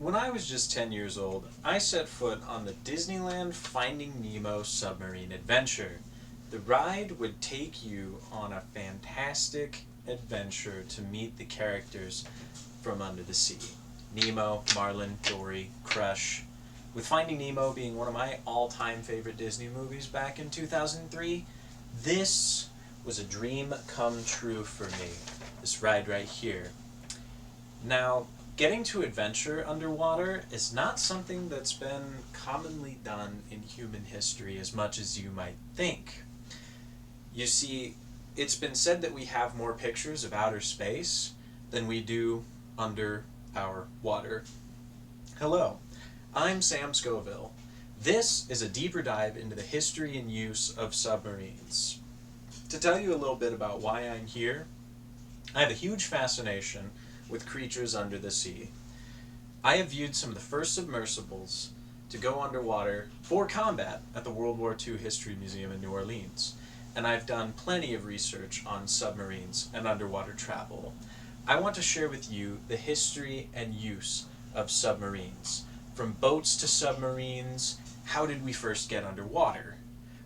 When I was just 10 years old, I set foot on the Disneyland Finding Nemo submarine adventure. The ride would take you on a fantastic adventure to meet the characters from under the sea. Nemo, Marlin, Dory, Crush. With Finding Nemo being one of my all-time favorite Disney movies back in 2003, this was a dream come true for me. This ride right here. Now, getting to adventure underwater is not something that's been commonly done in human history as much as you might think. You see, it's been said that we have more pictures of outer space than we do under our water. Hello, I'm Sam Scoville. This is a deeper dive into the history and use of submarines. To tell you a little bit about why I'm here, I have a huge fascination with creatures under the sea. I have viewed some of the first submersibles to go underwater for combat at the World War II History Museum in New Orleans, and I've done plenty of research on submarines and underwater travel. I want to share with you the history and use of submarines. From boats to submarines, how did we first get underwater?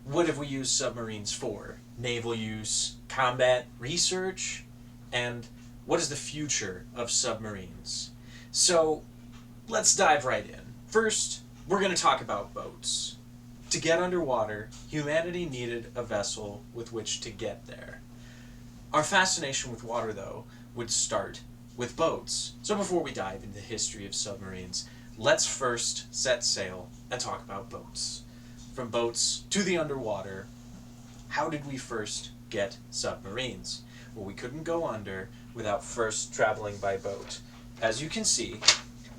What have we used submarines for? Naval use, combat, research, and what is the future of submarines? So let's dive right in. First, we're going to talk about boats. To get underwater, humanity needed a vessel with which to get there. Our fascination with water, though, would start with boats. So before we dive into the history of submarines, let's first set sail and talk about boats. From boats to the underwater, how did we first get submarines? Well, we couldn't go under without first traveling by boat. As you can see,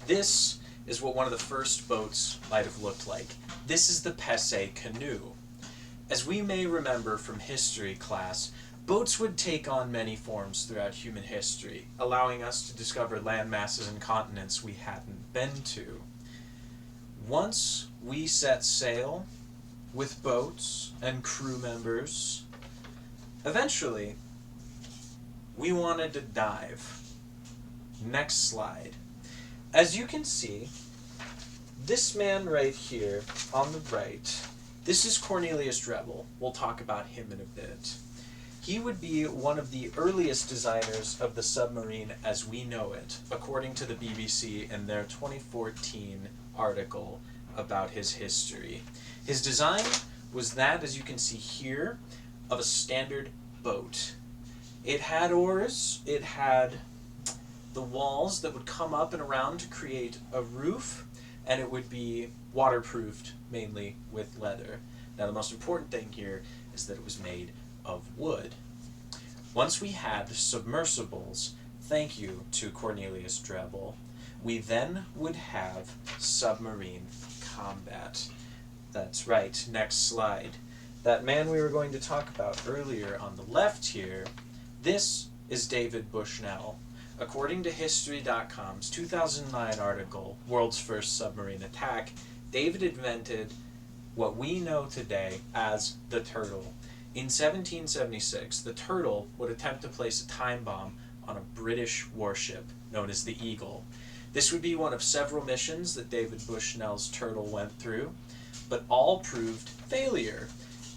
this is what one of the first boats might have looked like. This is the Pesce canoe. As we may remember from history class, boats would take on many forms throughout human history, allowing us to discover land masses and continents we hadn't been to. Once we set sail with boats and crew members, eventually we wanted to dive. Next slide. As you can see, this man right here on the right, this is Cornelius Drebbel. We'll talk about him in a bit. He would be one of the earliest designers of the submarine as we know it, according to the BBC in their 2014 article about his history. His design was that, as you can see here, of a standard boat. It had oars, it had the walls that would come up and around to create a roof, and it would be waterproofed mainly with leather. Now the most important thing here is that it was made of wood. Once we had submersibles, thank you to Cornelius Drebbel, we then would have submarine combat. That's right, next slide. That man we were going to talk about earlier on the left here, this is David Bushnell. According to History.com's 2009 article, World's First Submarine Attack, David invented what we know today as the turtle. In 1776, the turtle would attempt to place a time bomb on a British warship known as the Eagle. This would be one of several missions that David Bushnell's turtle went through, but all proved failure,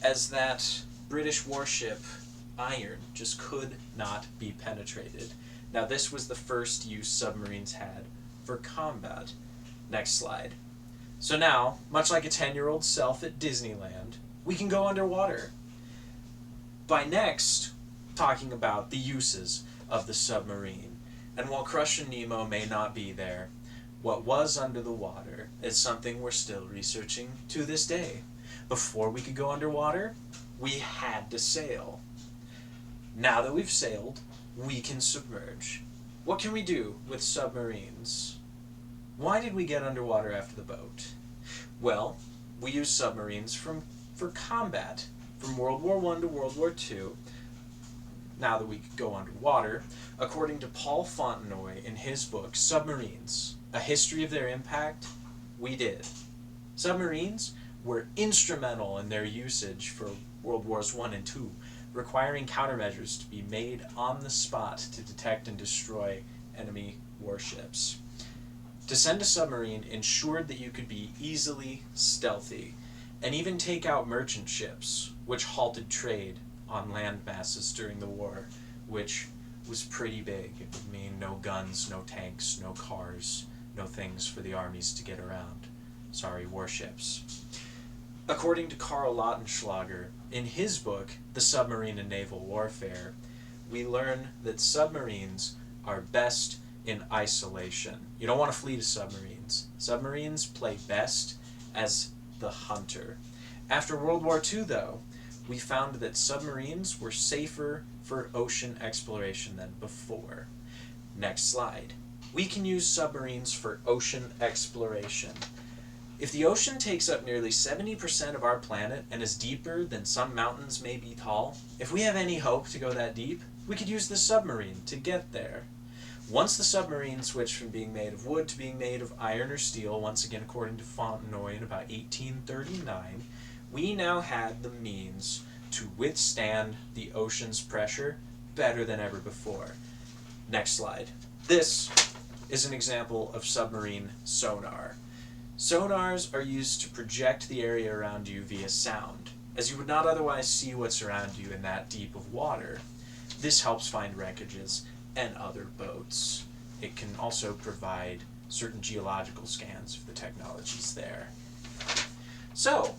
as that British warship iron just could not be penetrated. Now this was the first use submarines had for combat. Next slide. So now, much like a 10-year-old self at Disneyland, we can go underwater. By next, talking about the uses of the submarine. And while Crush and Nemo may not be there, what was under the water is something we're still researching to this day. Before we could go underwater, we had to sail. Now that we've sailed, we can submerge. What can we do with submarines? Why did we get underwater after the boat? Well, we used submarines for combat. From World War I to World War II, now that we could go underwater, according to Paul Fontenoy in his book, Submarines, A History of Their Impact, we did. Submarines were instrumental in their usage for World Wars I and II, requiring countermeasures to be made on the spot to detect and destroy enemy warships. To send a submarine ensured that you could be easily stealthy, and even take out merchant ships, which halted trade on land masses during the war, which was pretty big. It would mean no guns, no tanks, no cars, no things for the armies to get around. Sorry, warships. According to Karl Lautenschlager, in his book, The Submarine and Naval Warfare, we learn that submarines are best in isolation. You don't want a fleet of submarines. Submarines play best as the hunter. After World War II, though, we found that submarines were safer for ocean exploration than before. Next slide. We can use submarines for ocean exploration. If the ocean takes up nearly 70% of our planet and is deeper than some mountains may be tall, if we have any hope to go that deep, we could use the submarine to get there. Once the submarine switched from being made of wood to being made of iron or steel, once again according to Fontenoy in about 1839, we now had the means to withstand the ocean's pressure better than ever before. Next slide. This is an example of submarine sonar. Sonars are used to project the area around you via sound, as you would not otherwise see what's around you in that deep of water. This helps find wreckages and other boats. It can also provide certain geological scans if the technology's there. So,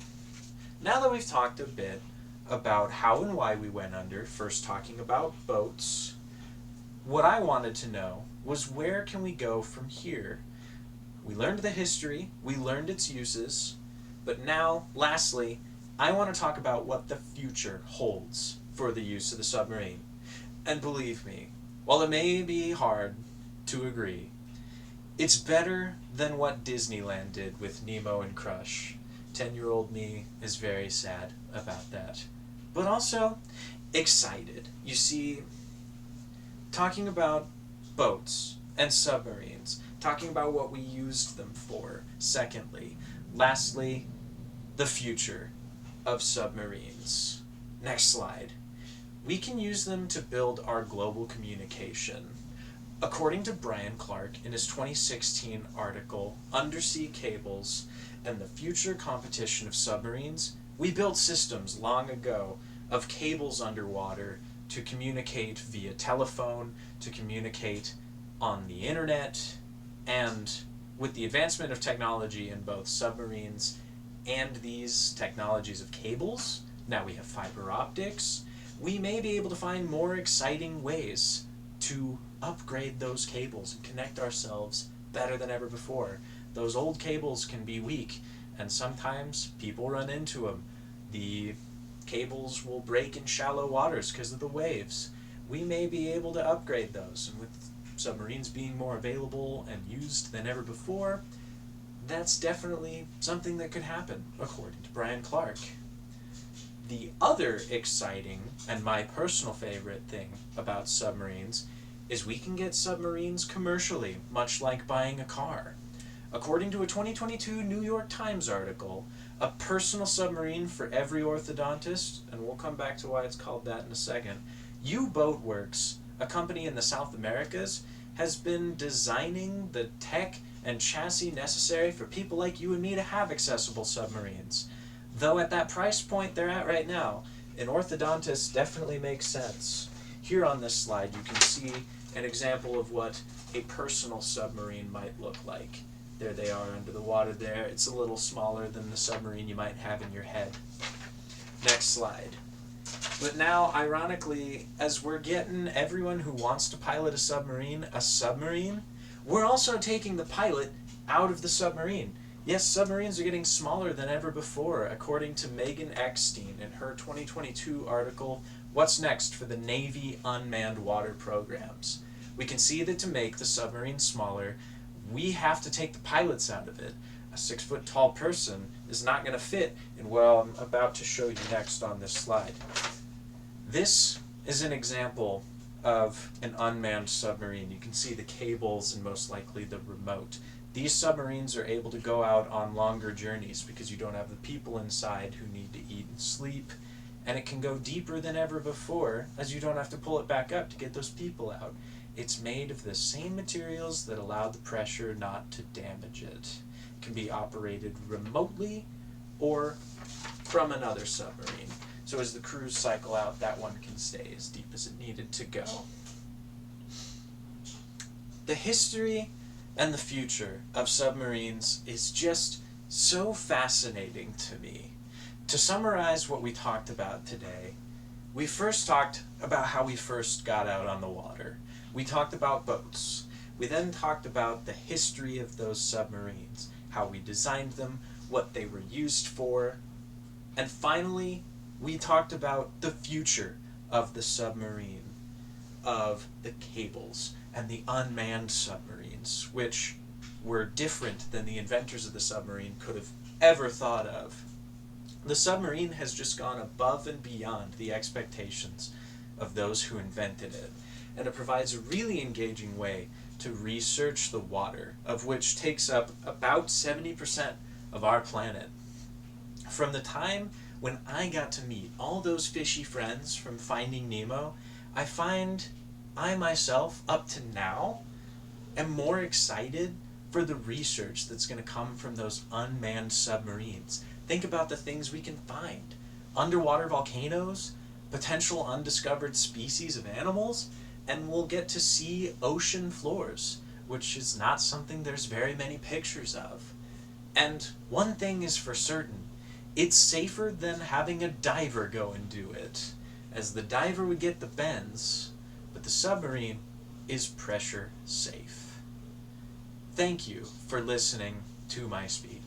now that we've talked a bit about how and why we went under, first talking about boats, what I wanted to know was where can we go from here? We learned the history, we learned its uses, but now, lastly, I want to talk about what the future holds for the use of the submarine. And believe me, while it may be hard to agree, it's better than what Disneyland did with Nemo and Crush. 10-year-old me is very sad about that. But also excited. You see, talking about boats and submarines, talking about what we used them for, secondly. Lastly, the future of submarines. Next slide. We can use them to build our global communication. According to Brian Clark in his 2016 article, Undersea Cables and the Future Competition of Submarines, we built systems long ago of cables underwater to communicate via telephone, to communicate on the internet, and with the advancement of technology in both submarines and these technologies of cables, now we have fiber optics, we may be able to find more exciting ways to upgrade those cables and connect ourselves better than ever before. Those old cables can be weak, and sometimes people run into them. The cables will break in shallow waters because of the waves. We may be able to upgrade those, and with submarines being more available and used than ever before, that's definitely something that could happen, according to Brian Clark. The other exciting, and my personal favorite thing about submarines, is we can get submarines commercially, much like buying a car. According to a 2022 New York Times article, a personal submarine for every orthodontist, and we'll come back to why it's called that in a second, U-Boat Works, a company in the South Americas, has been designing the tech and chassis necessary for people like you and me to have accessible submarines. Though at that price point they're at right now, an orthodontist definitely makes sense. Here on this slide you can see an example of what a personal submarine might look like. There they are under the water there. It's a little smaller than the submarine you might have in your head. Next slide. But now, ironically, as we're getting everyone who wants to pilot a submarine, we're also taking the pilot out of the submarine. Yes, submarines are getting smaller than ever before, according to Megan Eckstein in her 2022 article, What's Next for the Navy Unmanned Water Programs. We can see that to make the submarine smaller, we have to take the pilots out of it. A 6-foot-tall person is not going to fit in what I'm about to show you next on this slide. This is an example of an unmanned submarine. You can see the cables and most likely the remote. These submarines are able to go out on longer journeys because you don't have the people inside who need to eat and sleep, and it can go deeper than ever before as you don't have to pull it back up to get those people out. It's made of the same materials that allow the pressure not to damage it. It can be operated remotely or from another submarine. So as the crews cycle out, that one can stay as deep as it needed to go. The history and the future of submarines is just so fascinating to me. To summarize what we talked about today, we first talked about how we first got out on the water. We talked about boats. We then talked about the history of those submarines, how we designed them, what they were used for, and finally, we talked about the future of the submarine, of the cables, and the unmanned submarines, which were different than the inventors of the submarine could have ever thought of. The submarine has just gone above and beyond the expectations of those who invented it, and it provides a really engaging way to research the water, of which takes up about 70% of our planet. From the time when I got to meet all those fishy friends from Finding Nemo, I find I myself, up to now, am more excited for the research that's going to come from those unmanned submarines. Think about the things we can find. Underwater volcanoes, potential undiscovered species of animals, and we'll get to see ocean floors, which is not something there's very many pictures of. And one thing is for certain, it's safer than having a diver go and do it, as the diver would get the bends, but the submarine is pressure safe. Thank you for listening to my speech.